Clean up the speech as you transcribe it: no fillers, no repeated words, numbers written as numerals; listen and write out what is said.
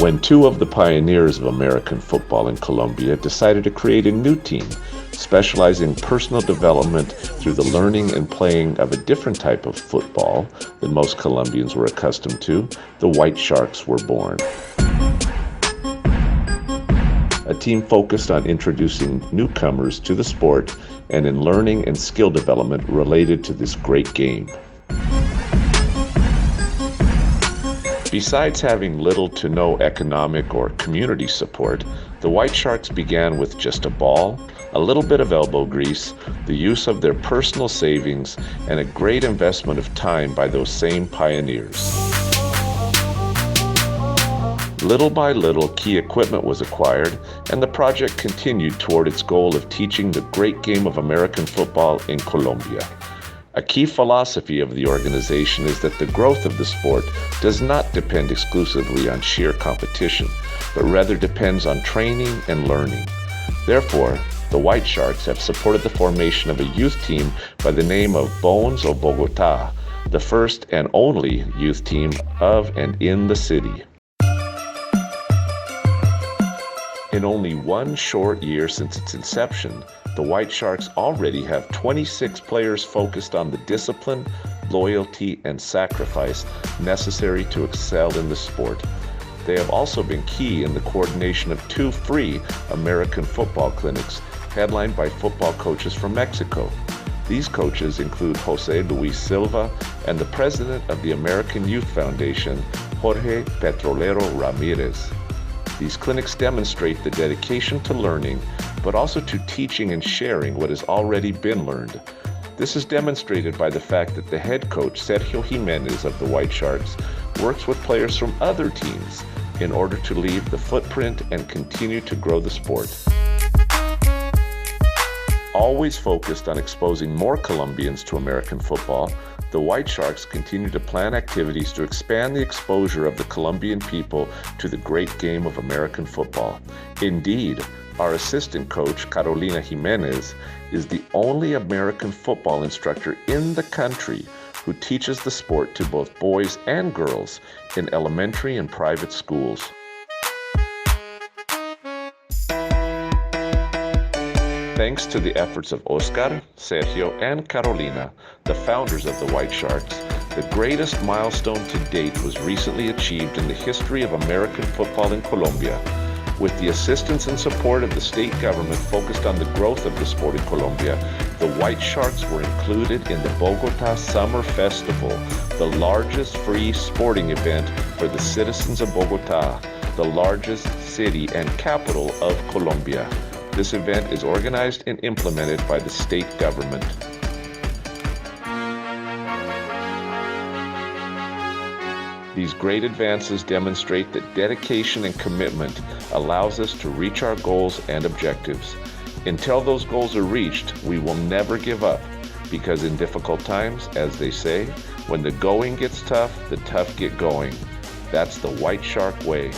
when two of the pioneers of American football in Colombia decided to create a new team, specializing in personal development through the learning and playing of a different type of football than most Colombians were accustomed to, the White Sharks were born. A team focused on introducing newcomers to the sport and in learning and skill development related to this great game. Besides having little to no economic or community support, the White Sharks began with just a ball, a little bit of elbow grease, the use of their personal savings, and a great investment of time by those same pioneers. Little by little, key equipment was acquired, and the project continued toward its goal of teaching the great game of American football in Colombia. A key philosophy of the organization is that the growth of the sport does not depend exclusively on sheer competition, but rather depends on training and learning. Therefore, the White Sharks have supported the formation of a youth team by the name of Bones of Bogotá, the first and only youth team of and in the city. In only one short year since its inception, the White Sharks already have 26 players focused on the discipline, loyalty, and sacrifice necessary to excel in the sport. They have also been key in the coordination of 2 free American football clinics headlined by football coaches from Mexico. These coaches include Jose Luis Silva and the president of the American Youth Foundation, Jorge Petrolero Ramirez. These clinics demonstrate the dedication to learning, but also to teaching and sharing what has already been learned. This is demonstrated by the fact that the head coach, Sergio Jimenez of the White Sharks, works with players from other teams in order to leave the footprint and continue to grow the sport. Always focused on exposing more Colombians to American football, the White Sharks continue to plan activities to expand the exposure of the Colombian people to the great game of American football. Indeed, our assistant coach, Carolina Jimenez, is the only American football instructor in the country who teaches the sport to both boys and girls in elementary and private schools. Thanks to the efforts of Oscar, Sergio, and Carolina, the founders of the White Sharks, the greatest milestone to date was recently achieved in the history of American football in Colombia. With the assistance and support of the state government focused on the growth of the sport in Colombia, the White Sharks were included in the Bogotá Summer Festival, the largest free sporting event for the citizens of Bogotá, the largest city and capital of Colombia. This event is organized and implemented by the state government. These great advances demonstrate that dedication and commitment allows us to reach our goals and objectives. Until those goals are reached, we will never give up, because in difficult times, as they say, when the going gets tough, the tough get going. That's the White Shark way.